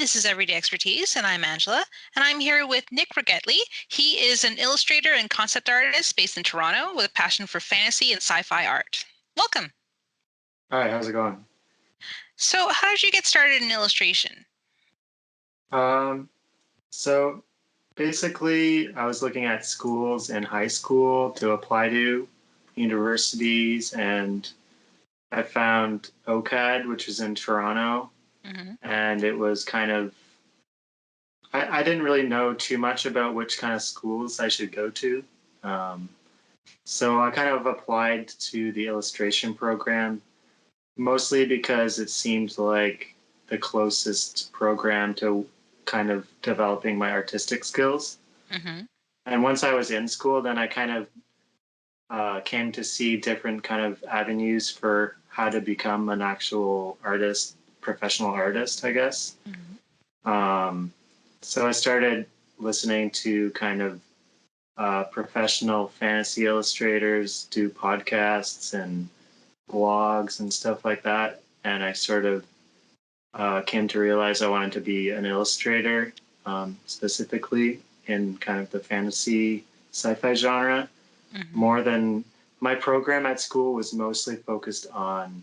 this is Everyday Expertise, and I'm Angela, and I'm here with Nick Ragetli. He is an illustrator and concept artist based in Toronto with a passion for fantasy and sci-fi art. Welcome. Hi, how's it going? So, how did you get started in illustration? Um, so basically, I was looking at schools in high school to apply to, universities, and I found OCAD, which is in Toronto, Mm-hmm. and it was kind of, I didn't really know too much about which kind of schools I should go to. Um, so I kind of applied to the illustration program, mostly because it seemed like the closest program to kind of developing my artistic skills. Mm-hmm. And once I was in school, then I kind of came to see different kind of avenues for how to become an actual artist, professional artist, I guess. Um, so I started listening to kind of professional fantasy illustrators do podcasts and blogs and stuff like that. And I sort of came to realize I wanted to be an illustrator, specifically in kind of the fantasy sci-fi genre. Mm-hmm. More than my program at school was mostly focused on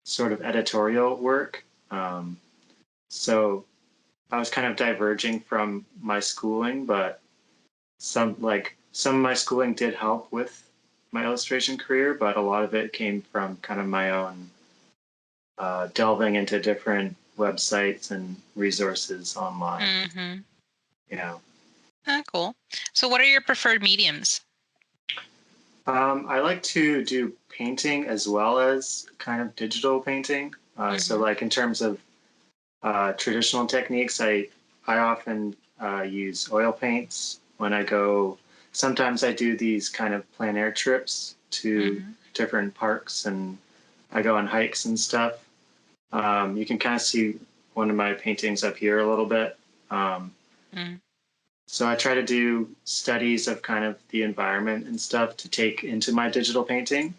sort of editorial work. So I was kind of diverging from my schooling, but some of my schooling did help with my illustration career, but a lot of it came from kind of my own delving into different websites and resources online. Mm-hmm. Yeah. Cool. So, what are your preferred mediums? I like to do painting as well as kind of digital painting. So, like in terms of traditional techniques, I often use oil paints when I go. Sometimes I do these kind of plein air trips to different parks, and I go on hikes and stuff. You can kind of see one of my paintings up here a little bit. So I try to do studies of kind of the environment and stuff to take into my digital painting.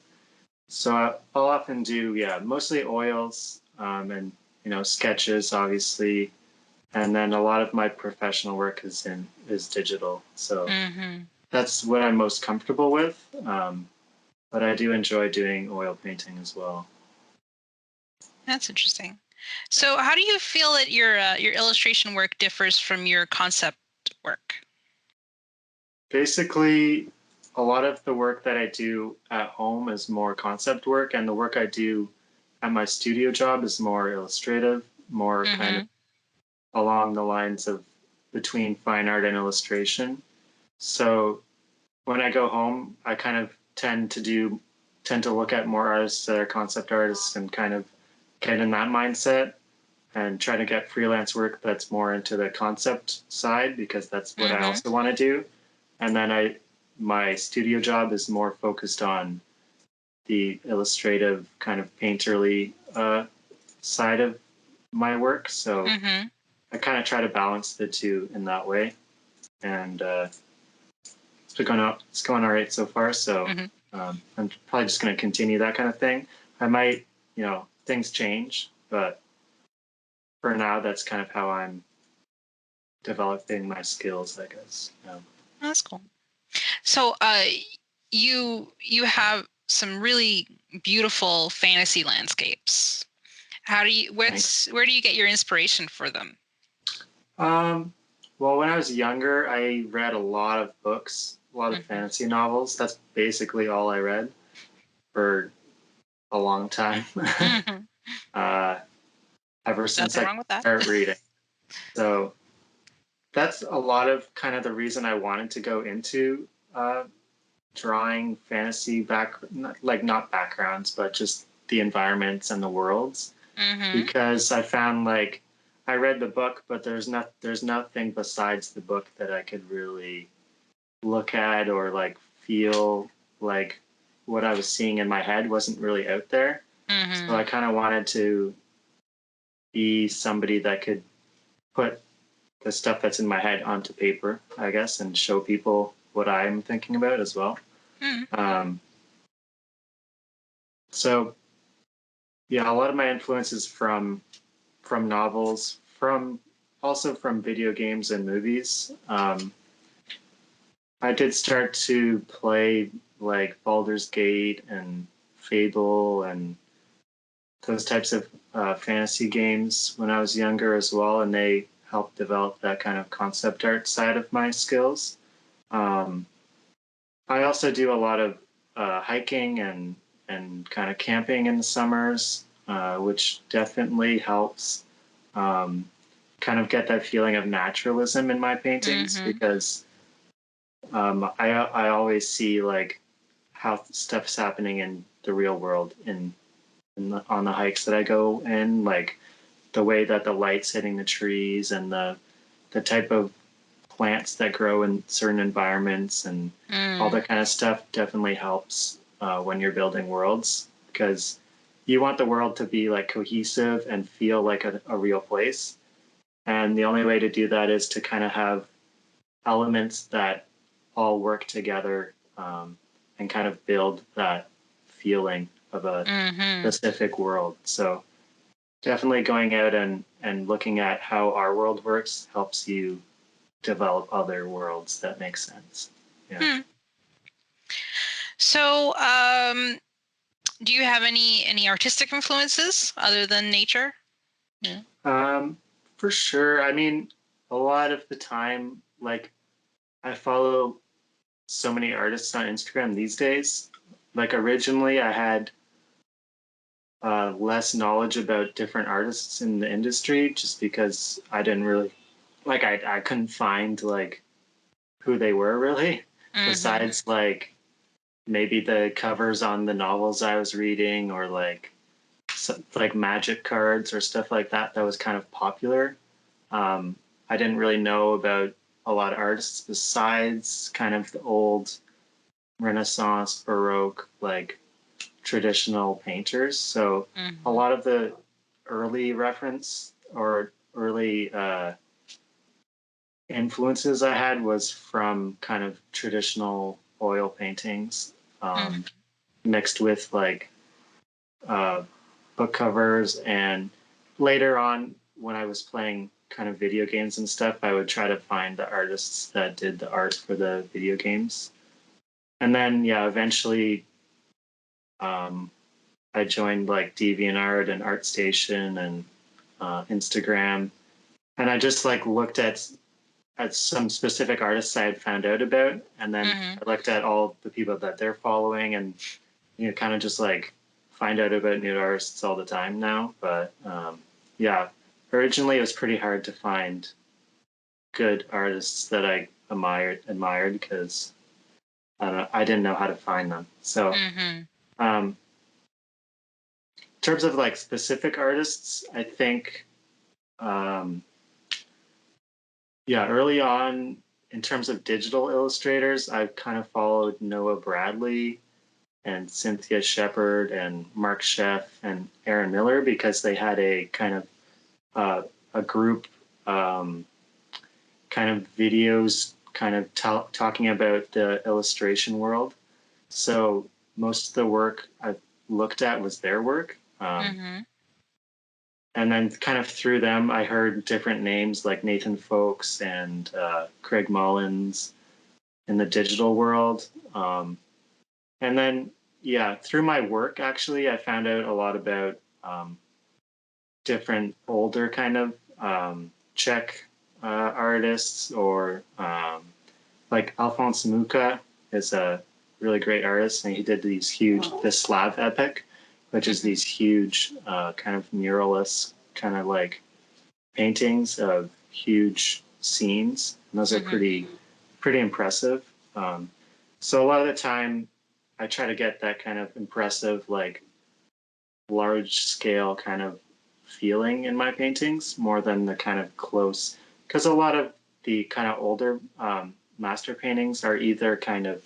So I'll often do, yeah, mostly oils, and, sketches, obviously. And then a lot of my professional work is digital. So that's what I'm most comfortable with. But I do enjoy doing oil painting as well. That's interesting. So, how do you feel that your illustration work differs from your concept work? Basically, a lot of the work that I do at home is more concept work, and the work I do at my studio job is more illustrative, more kind of along the lines of between fine art and illustration. So when I go home, I kind of tend to look at more artists that are concept artists and kind of get in that mindset and try to get freelance work that's more into the concept side, because that's what I also want to do. And then my studio job is more focused on the illustrative kind of painterly side of my work. So I kind of try to balance the two in that way. And it's going all right so far. So I'm probably just going to continue that kind of thing. I might, things change, but for now, that's kind of how I'm developing my skills, I guess. Yeah. That's cool. So, you have some really beautiful fantasy landscapes. Where do you get your inspiration for them? Well, when I was younger, I read a lot of books, a lot of fantasy novels. That's basically all I read for a long time. Ever since I started reading. So that's a lot of kind of the reason I wanted to go into drawing fantasy not backgrounds, but just the environments and the worlds. Because I found like I read the book, but there's nothing besides the book that I could really look at or like feel like what I was seeing in my head wasn't really out there. So I kind of wanted to be somebody that could put the stuff that's in my head onto paper, I guess, and show people what I'm thinking about as well. So yeah, a lot of my influences from novels, from also from video games and movies. I did start to play like Baldur's Gate and Fable and those types of fantasy games when I was younger as well, and they helped develop that kind of concept art side of my skills. Um, I also do a lot of hiking and kind of camping in the summers, which definitely helps kind of get that feeling of naturalism in my paintings because I always see like how stuff's happening in the real world on the hikes that I go in, like the way that the light's hitting the trees and the type of plants that grow in certain environments and all that kind of stuff definitely helps when you're building worlds because you want the world to be like cohesive and feel like a real place. And the only way to do that is to kind of have elements that all work together and kind of build that feeling of a specific world. So definitely going out and looking at how our world works helps you develop other worlds that make sense. Yeah. So, do you have any artistic influences other than nature? Yeah. For sure. I mean, a lot of the time, like I follow so many artists on Instagram these days. Like originally, I had less knowledge about different artists in the industry just because I didn't really like I couldn't find like who they were really besides like maybe the covers on the novels I was reading or like magic cards or stuff like that was kind of popular. I didn't really know about a lot of artists besides kind of the old Renaissance, Baroque, like traditional painters. So a lot of the early reference or early influences I had was from kind of traditional oil paintings mixed with like book covers. And later on, when I was playing kind of video games and stuff, I would try to find the artists that did the art for the video games. And then, yeah, eventually I joined like DeviantArt and ArtStation and Instagram. And I just like looked at some specific artists I had found out about. And then I looked at all the people that they're following and, you know, kind of just like find out about new artists all the time now. But yeah, originally it was pretty hard to find good artists that I admired because I don't know, I didn't know how to find them. So in terms of like specific artists, I think yeah, early on in terms of digital illustrators, I've kind of followed Noah Bradley and Cynthia Shepard and Mark Sheff and Aaron Miller because they had a kind of a group kind of videos kind of talking about the illustration world. So most of the work I looked at was their work. And then kind of through them, I heard different names like Nathan Folks and Craig Mullins in the digital world. And then, yeah, through my work, actually, I found out a lot about different older kind of Czech artists or like Alphonse Mucha is a really great artist, and he did these huge, the Slav epic, which is these huge kind of muralist kind of like paintings of huge scenes. And those are pretty impressive. So a lot of the time I try to get that kind of impressive, like large scale kind of feeling in my paintings more than the kind of close, because a lot of the kind of older master paintings are either kind of,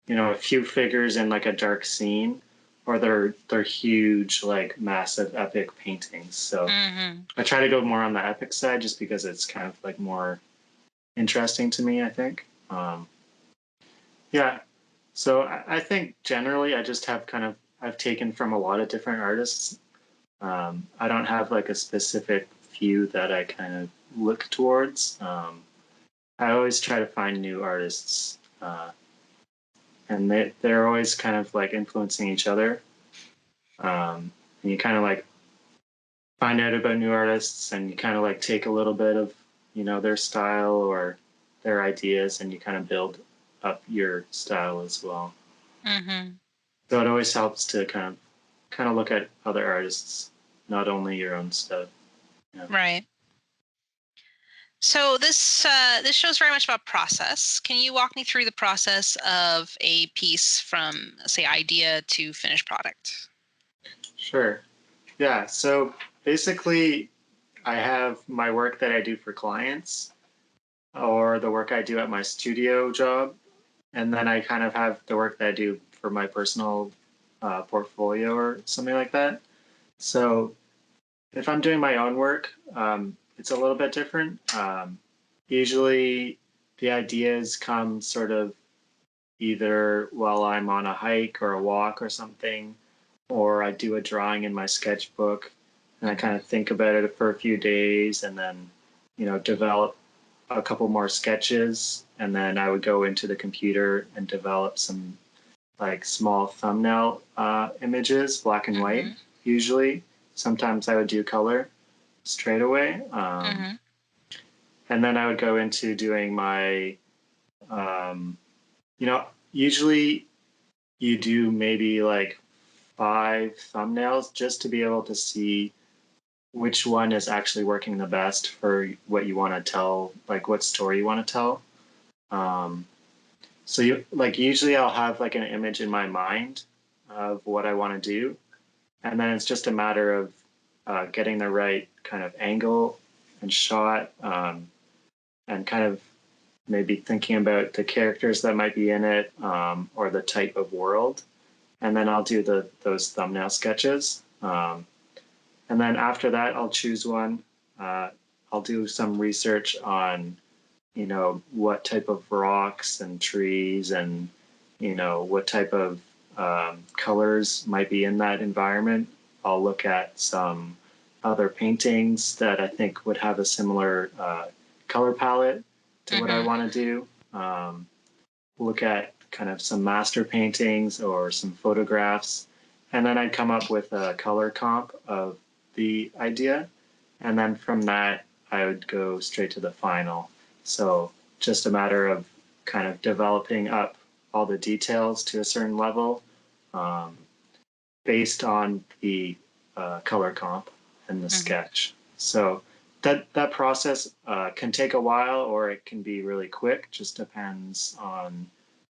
you know, a few figures in like a dark scene, or they're huge, like massive epic paintings. So I try to go more on the epic side just because it's kind of like more interesting to me, I think. Yeah. So I think generally I just have kind of, I've taken from a lot of different artists. I don't have like a specific few that I kind of look towards. I always try to find new artists, and they're always kind of like influencing each other. And you kind of like find out about new artists, and you kind of like take a little bit of, you know, their style or their ideas, and you kind of build up your style as well. Mm-hmm. So it always helps to kind of look at other artists, not only your own stuff. Yeah. Right. So this show's very much about process. Can you walk me through the process of a piece from, say, idea to finished product? Sure. Yeah. So basically, I have my work that I do for clients or the work I do at my studio job. And then I kind of have the work that I do for my personal portfolio or something like that. So if I'm doing my own work, it's a little bit different. Usually the ideas come sort of either while I'm on a hike or a walk or something, or I do a drawing in my sketchbook and I kind of think about it for a few days and then, you know, develop a couple more sketches. And then I would go into the computer and develop some like small thumbnail images, black and white, usually. Sometimes I would do color straight away. And then I would go into doing my, you know, usually you do maybe like 5 thumbnails just to be able to see which one is actually working the best for what you want to tell, like what story you want to tell. So you like usually I'll have like an image in my mind of what I want to do, and then it's just a matter of getting the right kind of angle and shot, and kind of maybe thinking about the characters that might be in it, or the type of world, and then I'll do those thumbnail sketches. And then after that, I'll choose one. I'll do some research on, you know, what type of rocks and trees and, you know, what type of colors might be in that environment. I'll look at some other paintings that I think would have a similar color palette to what I want to do. Look at kind of some master paintings or some photographs, and then I'd come up with a color comp of the idea, and then from that I would go straight to the final. So just a matter of kind of developing up all the details to a certain level, based on the color comp and the sketch. So that process can take a while, or it can be really quick. Just depends on,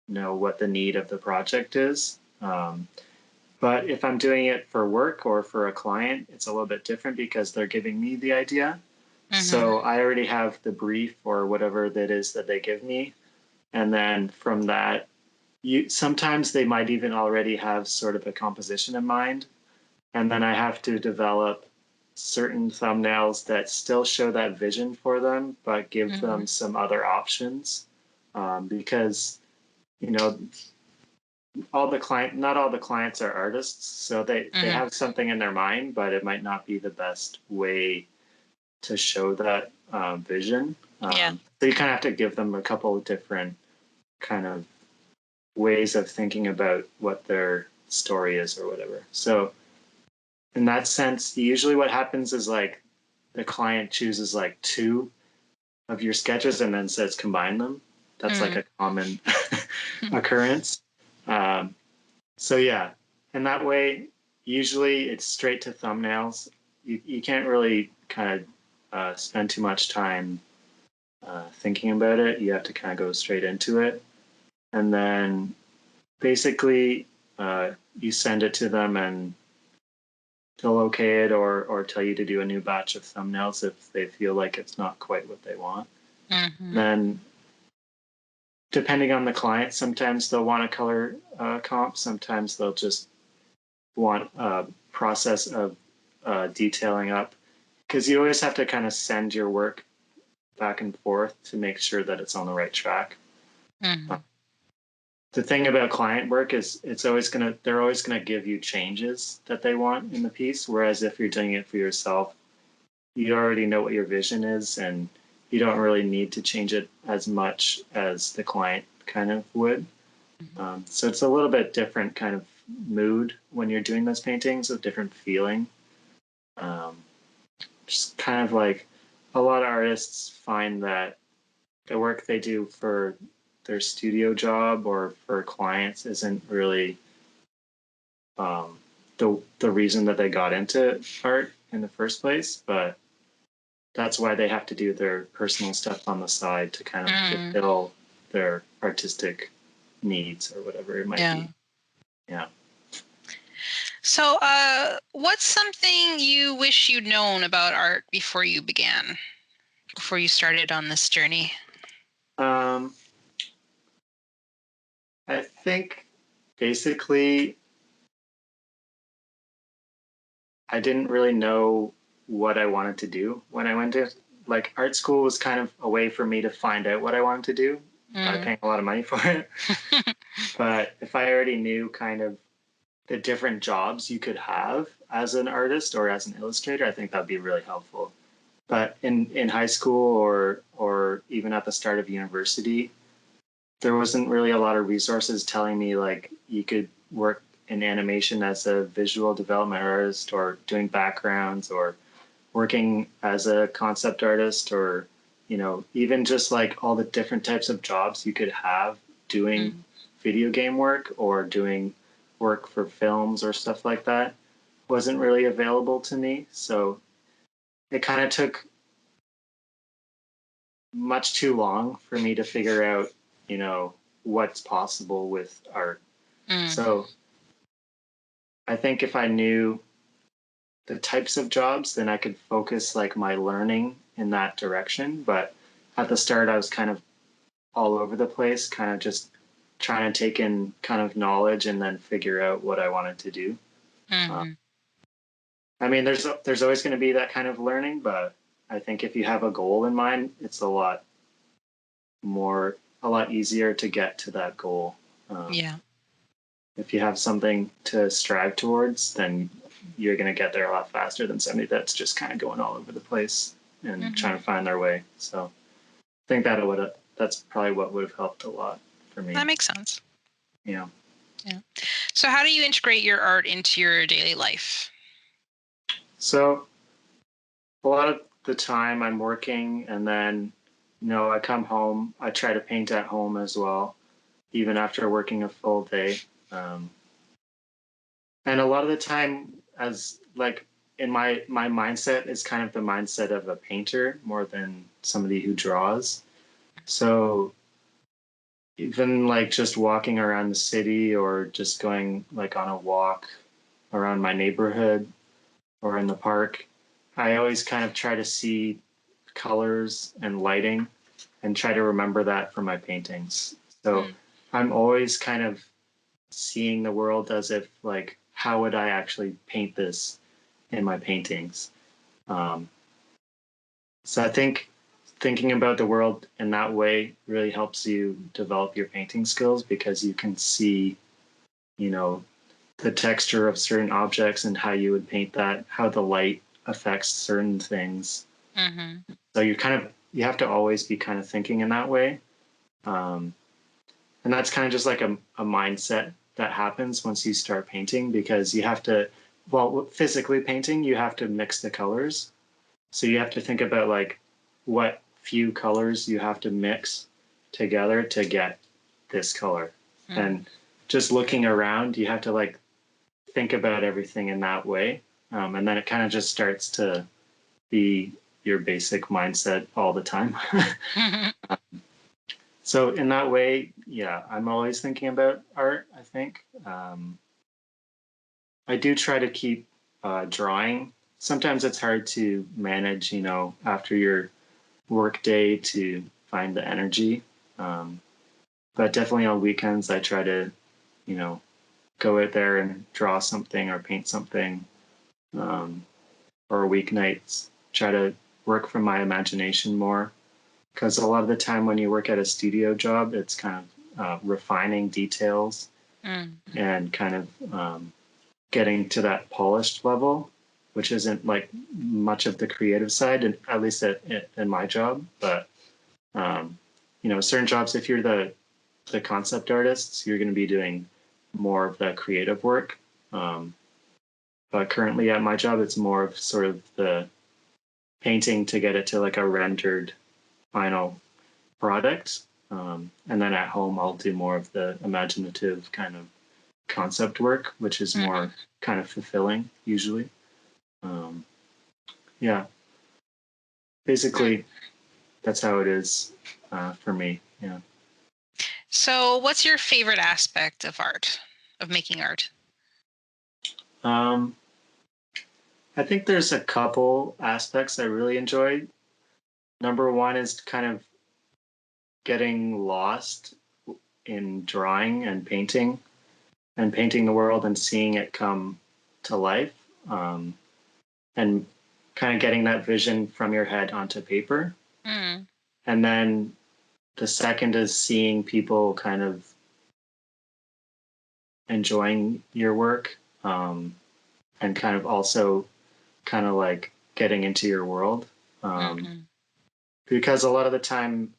you know, what the need of the project is. But if I'm doing it for work or for a client, it's a little bit different because they're giving me the idea. So I already have the brief or whatever that is that they give me. And then from that, sometimes they might even already have sort of a composition in mind. And then I have to develop certain thumbnails that still show that vision for them, but give them some other options. Because, you know, not all the clients are artists, so they have something in their mind, but it might not be the best way to show that vision. So you kind of have to give them a couple of different kind of ways of thinking about what their story is or whatever. So in that sense, usually what happens is like the client chooses like 2 of your sketches and then says combine them. That's like a common occurrence. So yeah, and that way, usually it's straight to thumbnails. You can't really kind of spend too much time thinking about it. You have to kind of go straight into it. And then basically you send it to them and they'll okay it or tell you to do a new batch of thumbnails if they feel like it's not quite what they want. Then depending on the client, sometimes they'll want a color comp. Sometimes they'll just want a process of detailing up, because you always have to kind of send your work back and forth to make sure that it's on the right track. The thing about client work is they're always gonna give you changes that they want in the piece, whereas if you're doing it for yourself, you already know what your vision is, and you don't really need to change it as much as the client kind of would. So it's a little bit different kind of mood when you're doing those paintings, a different feeling. Um, just kind of like a lot of artists find that the work they do for their studio job or for clients isn't really the reason that they got into art in the first place, but that's why they have to do their personal stuff on the side to kind of fulfill their artistic needs or whatever it might be. Yeah. So, what's something you wish you'd known about art before you started on this journey? I think basically I didn't really know what I wanted to do when I went to like art school was kind of a way for me to find out what I wanted to do by paying a lot of money for it. But if I already knew kind of the different jobs you could have as an artist or as an illustrator, I think that'd be really helpful. But in high school or even at the start of university, there wasn't really a lot of resources telling me like you could work in animation as a visual development artist or doing backgrounds or working as a concept artist or even just like all the different types of jobs you could have doing video game work or doing work for films or stuff like that wasn't really available to me. So it kind of took much too long for me to figure out, what's possible with art. So I think if I knew the types of jobs, then I could focus like my learning in that direction. But at the start, I was kind of all over the place, kind of just trying to take in kind of knowledge and then figure out what I wanted to do. I mean, there's always going to be that kind of learning, but I think if you have a goal in mind, it's a lot easier to get to that goal. If you have something to strive towards, then you're going to get there a lot faster than somebody that's just kind of going all over the place and trying to find their way. So I think that's probably what would have helped a lot for me. That makes sense. Yeah. So how do you integrate your art into your daily life? So a lot of the time I'm working and then, I come home. I try to paint at home as well, even after working a full day. And a lot of the time, as like in my mindset is kind of the mindset of a painter more than somebody who draws. So even like just walking around the city or just going like on a walk around my neighborhood or in the park, I always kind of try to see colors and lighting and try to remember that for my paintings. So I'm always kind of seeing the world as if like, how would I actually paint this in my paintings? So I think thinking about the world in that way really helps you develop your painting skills because you can see, the texture of certain objects and how you would paint that, how the light affects certain things. So you have to always be kind of thinking in that way. And that's kind of just like a mindset that happens once you start painting because you have to, physically painting, you have to mix the colors. So you have to think about like what few colors you have to mix together to get this color. And just looking around, you have to like think about everything in that way. And then it kind of just starts to be your basic mindset all the time. So in that way, yeah, I'm always thinking about art, I think. I do try to keep drawing. Sometimes it's hard to manage, after your work day to find the energy. But definitely on weekends, I try to, go out there and draw something or paint something. Or weeknights, try to work from my imagination more. Because a lot of the time when you work at a studio job, it's kind of refining details and kind of getting to that polished level. which isn't like much of the creative side, and at least in my job. But certain jobs, if you're the concept artists, you're going to be doing more of the creative work. But currently at my job, it's more of sort of the painting to get it to like a rendered final product. And then at home, I'll do more of the imaginative kind of concept work, which is more kind of fulfilling usually. Yeah, basically that's how it is for me. Yeah. So what's your favorite aspect of art, of making art? I think there's a couple aspects I really enjoyed. Number one is kind of getting lost in drawing and painting the world and seeing it come to life, and kind of getting that vision from your head onto paper. And then the second is seeing people kind of enjoying your work, and kind of also kind of like getting into your world, because a lot of the time,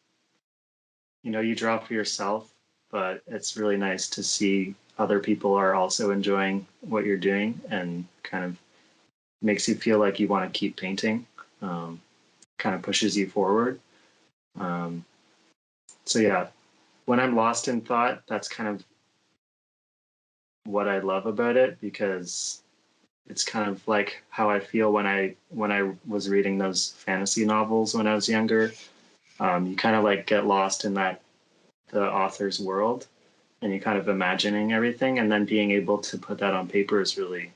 you draw for yourself, but it's really nice to see other people are also enjoying what you're doing, and kind of makes you feel like you want to keep painting, kind of pushes you forward. So yeah, when I'm lost in thought, that's kind of what I love about it, because it's kind of like how I feel when I was reading those fantasy novels when I was younger. You kind of like get lost in the author's world, and you kind of imagining everything, and then being able to put that on paper is really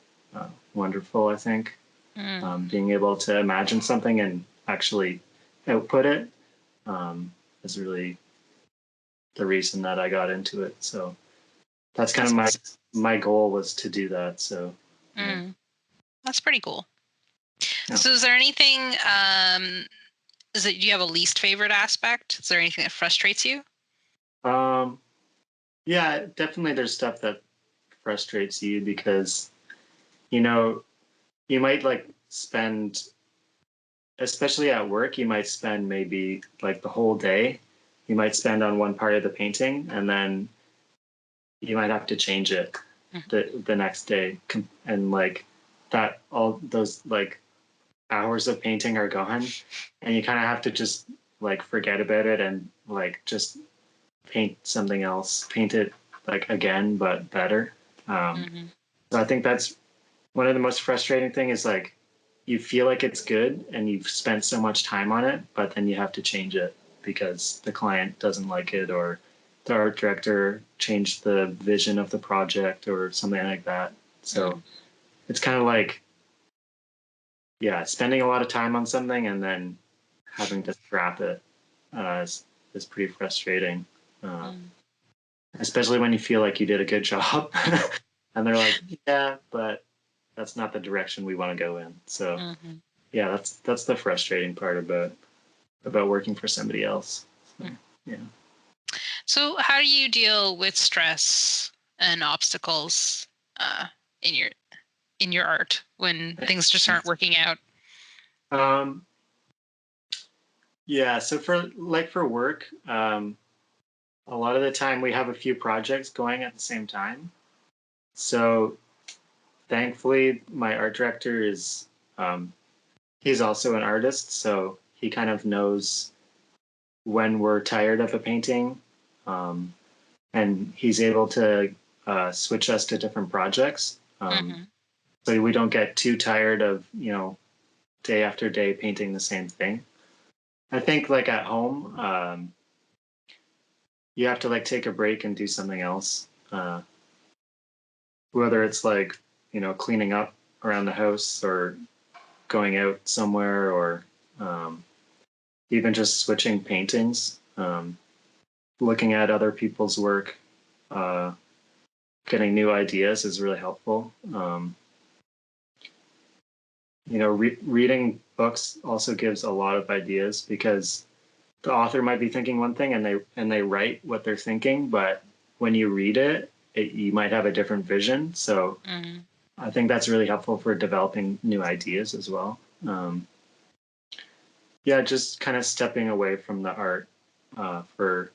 wonderful, I think. Being able to imagine something and actually output it is really the reason that I got into it. So that's kind of my goal, was to do that. So that's pretty cool. Yeah. So is there anything, do you have a least favorite aspect? Is there anything that frustrates you? Yeah, definitely there's stuff that frustrates you, because you might like spend, especially at work, you might spend maybe like the whole day you might spend on one part of the painting, and then you might have to change it the next day, and like that, all those like hours of painting are gone, and you kind of have to just like forget about it and like just paint something else, paint it like again but better. So I think that's one of the most frustrating thing, is like you feel like it's good and you've spent so much time on it, but then you have to change it because the client doesn't like it, or the art director changed the vision of the project or something like that. So it's kind of like, yeah, spending a lot of time on something and then having to scrap it is pretty frustrating, especially when you feel like you did a good job and they're like, yeah, but that's not the direction we want to go in. So yeah, that's the frustrating part about working for somebody else. So, yeah. So how do you deal with stress and obstacles in your art when things just aren't working out? Yeah, so for work, a lot of the time we have a few projects going at the same time. So thankfully, my art director is he's also an artist, so he kind of knows when we're tired of a painting, and he's able to switch us to different projects, so we don't get too tired of day after day painting the same thing. I think like at home, you have to like take a break and do something else, whether it's like cleaning up around the house, or going out somewhere, or even just switching paintings, looking at other people's work, getting new ideas is really helpful. Reading books also gives a lot of ideas, because the author might be thinking one thing and they write what they're thinking, but when you read it, you might have a different vision. So I think that's really helpful for developing new ideas as well. Yeah, just kind of stepping away from the art for,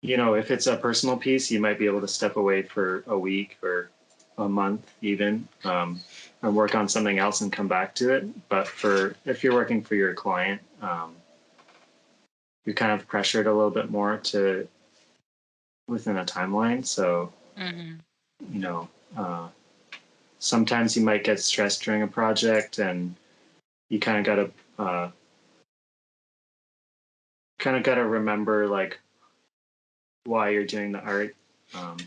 if it's a personal piece, you might be able to step away for a week or a month even, and work on something else and come back to it. But if you're working for your client, you're kind of pressured a little bit more to within a timeline. So, Mm-hmm. you know, sometimes you might get stressed during a project, and you kind of got to remember like why you're doing the art. Um,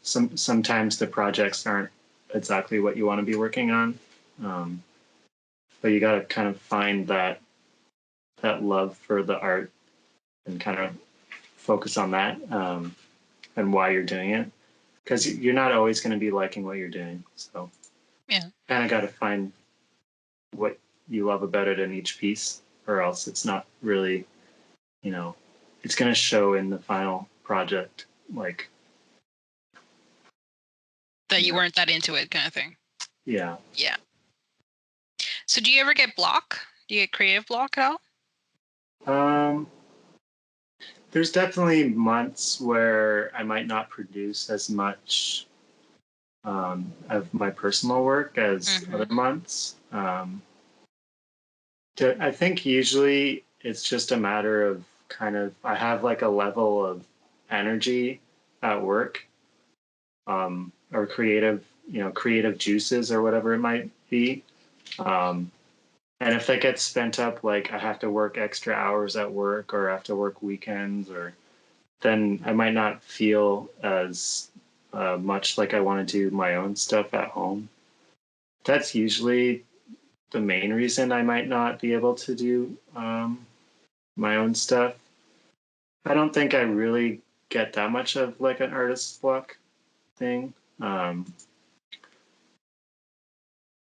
sometimes the projects aren't exactly what you want to be working on, um, but you got to kind of find that love for the art and kind of focus on that, and why you're doing it, because you're not always going to be liking what you're doing. So Yeah. kind of got to find what you love about it in each piece, or else it's not really, it's going to show in the final project. Like, That you weren't that into it, kind of thing. Yeah. Yeah. So do you ever get block? Do you get creative block at all? There's definitely months where I might not produce as much of my personal work as other months. I think usually it's just a matter of I have like a level of energy at work, or creative juices or whatever it might be. Um, and if that gets spent up, like I have to work extra hours at work or I have to work weekends, or then I might not feel as much like I want to do my own stuff at home. That's usually the main reason I might not be able to do my own stuff. I don't think I really get that much of like an artist's block thing. How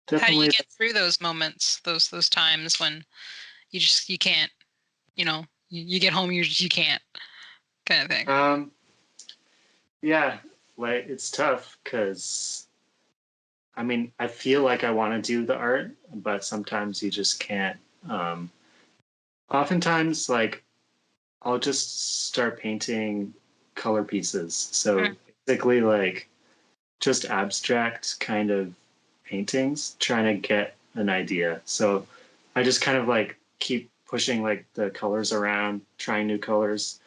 do you Definitely. get through those moments, those times when you can't, you get home, you can't, kind of thing? Yeah, like it's tough because I mean I feel like I want to do the art, but sometimes you just can't. Oftentimes, like I'll just start painting color pieces. So basically, like just abstract kind of paintings, trying to get an idea. So I just kind of like keep pushing like the colors around, trying new colors.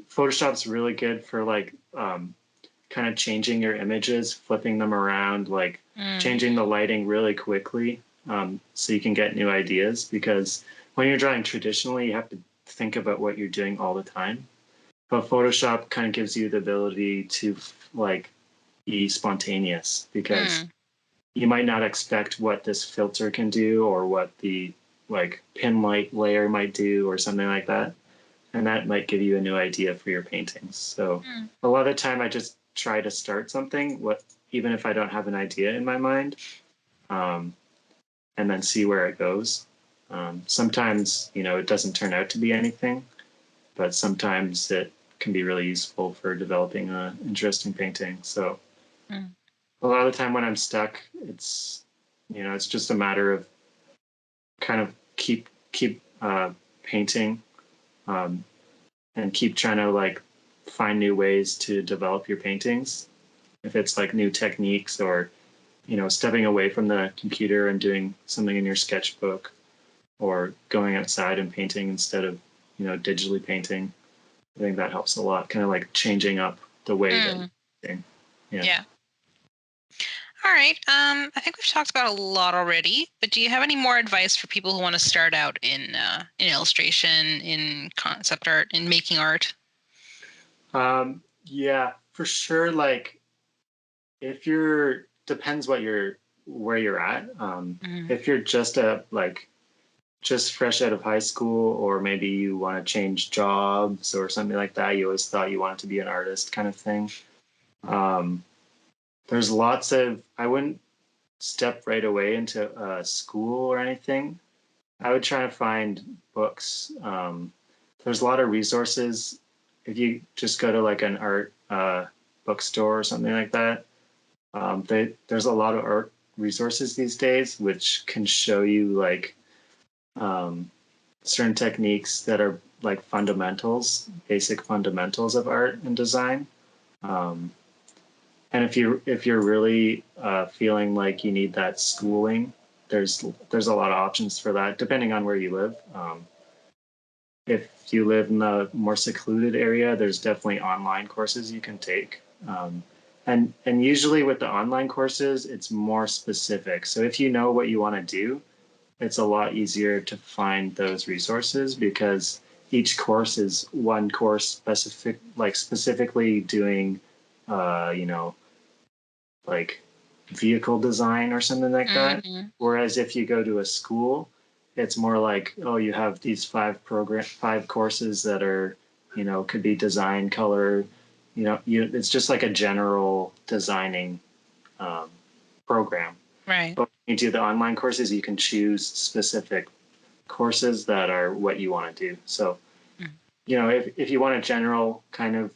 Photoshop's really good for like kind of changing your images, flipping them around, like changing the lighting really quickly, so you can get new ideas. Because when you're drawing traditionally, you have to think about what you're doing all the time. But Photoshop kind of gives you the ability to like be spontaneous, because you might not expect what this filter can do or what the like pin light layer might do or something like that. And that might give you a new idea for your paintings. So a lot of the time I just try to start something, even if I don't have an idea in my mind, um, and then see where it goes. Sometimes, it doesn't turn out to be anything, but sometimes it can be really useful for developing an interesting painting. So a lot of the time when I'm stuck, it's just a matter of kind of keep painting, um, and keep trying to like find new ways to develop your paintings. If it's like new techniques, or stepping away from the computer and doing something in your sketchbook, or going outside and painting instead of digitally painting. I think that helps a lot. Kind of like changing up the way that you're painting. Yeah. All right. I think we've talked about a lot already, but do you have any more advice for people who want to start out in illustration, in concept art, in making art? Yeah, for sure. Like, if you're depends where you're at. If you're just fresh out of high school, or maybe you want to change jobs or something like that, you always thought you wanted to be an artist, kind of thing. Um, there's lots of I wouldn't step right away into school or anything. I would try to find books. There's a lot of resources. If you just go to like an art bookstore or something like that, There's a lot of art resources these days which can show you like certain techniques that are like fundamentals, basic fundamentals of art and design. Um, and if you're really feeling like you need that schooling, there's a lot of options for that depending on where you live. If you live in a more secluded area, there's definitely online courses you can take. And usually with the online courses, it's more specific. So if you know what you want to do, it's a lot easier to find those resources because each course is one course specifically doing, you know, like vehicle design or something like that. Mm-hmm. Whereas if you go to a school, it's more like, oh, you have these five courses that are, you know, could be design, color, you know, it's just like a general designing um, program. Right. But when you do the online courses, you can choose specific courses that are what you want to do. So, you know, if you want a general kind of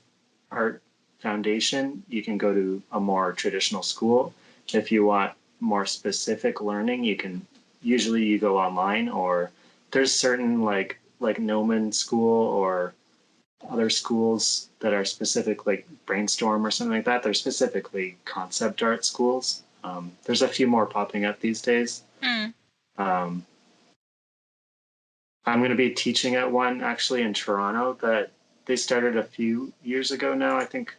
art foundation, you can go to a more traditional school. If you want more specific learning, you can usually you go online, or there's certain like Gnomon School or other schools that are specific, like Brainstorm or something like that. They're specifically concept art schools. There's a few more popping up these days. Mm. Um, I'm going to be teaching at one actually in Toronto that they started a few years ago now. I think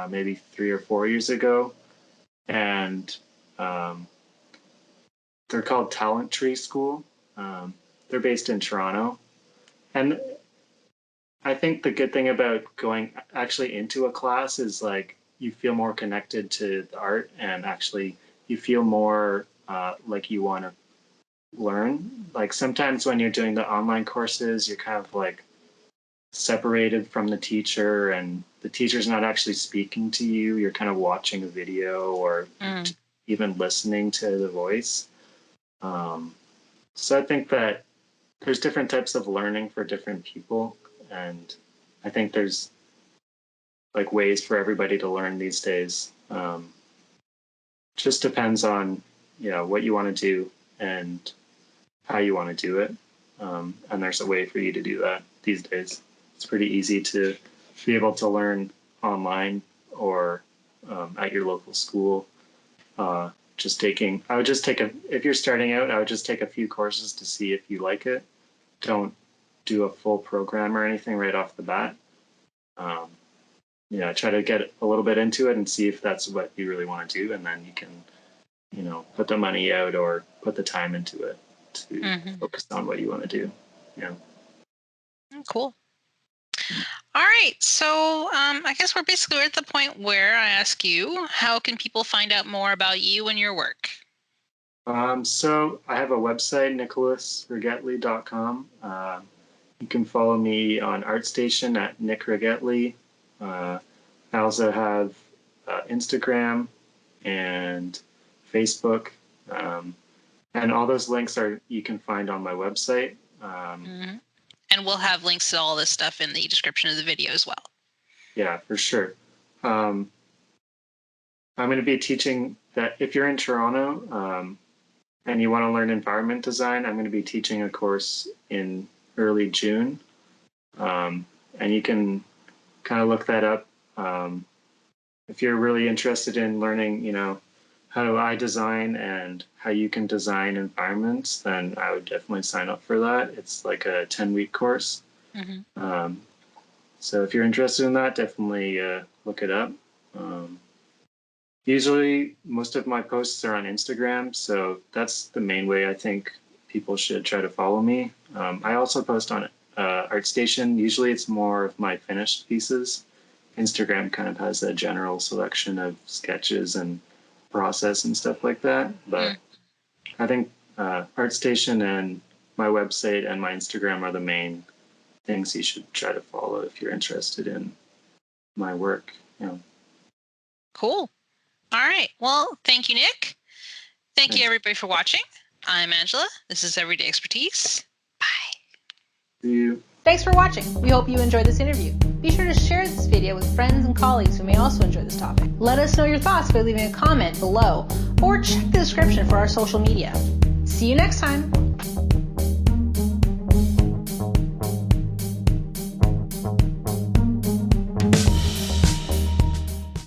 maybe 3 or 4 years ago, and um, they're called Talent Tree School. They're based in Toronto, and I think the good thing about going actually into a class is like you feel more connected to the art, and actually you feel more like you want to learn. Like sometimes when you're doing the online courses, you're kind of like separated from the teacher, and the teacher's not actually speaking to you. You're kind of watching a video or even listening to the voice. So I think that there's different types of learning for different people, and I think there's like ways for everybody to learn these days. Just depends on what you want to do and how you want to do it. And there's a way for you to do that these days. It's pretty easy to be able to learn online or at your local school. I would just take if you're starting out, I would just take a few courses to see if you like it. Don't do a full program or anything right off the bat. Try to get a little bit into it and see if that's what you really want to do. And then you can, put the money out or put the time into it to focus on what you want to do. Yeah. Cool. All right. So I guess we're basically at the point where I ask you, how can people find out more about you and your work? So I have a website, nicholasragetli.com. You can follow me on ArtStation at Nick Ragetli. I also have Instagram and Facebook. And all those links you can find on my website. And we'll have links to all this stuff in the description of the video as well. Yeah, for sure. I'm going to be teaching that if you're in Toronto and you want to learn environment design, I'm going to be teaching a course in early June. And you can kind of look that up. If you're really interested in learning, how do I design and how you can design environments, then I would definitely sign up for that. It's like a 10-week course. So if you're interested in that, definitely look it up. Usually, most of my posts are on Instagram, so that's the main way I think people should try to follow me. I also post on ArtStation. Usually, it's more of my finished pieces. Instagram kind of has a general selection of sketches and process and stuff like that. But I think ArtStation and my website and my Instagram are the main things you should try to follow if you're interested in my work. Cool. All right. Well, thank you, Nick. Thank you, everybody, for watching. I'm Angela. This is Everyday Expertise. Bye. See you. Thanks for watching. We hope you enjoyed this interview. Be sure to share this video with friends and colleagues who may also enjoy this topic. Let us know your thoughts by leaving a comment below or check the description for our social media. See you next time.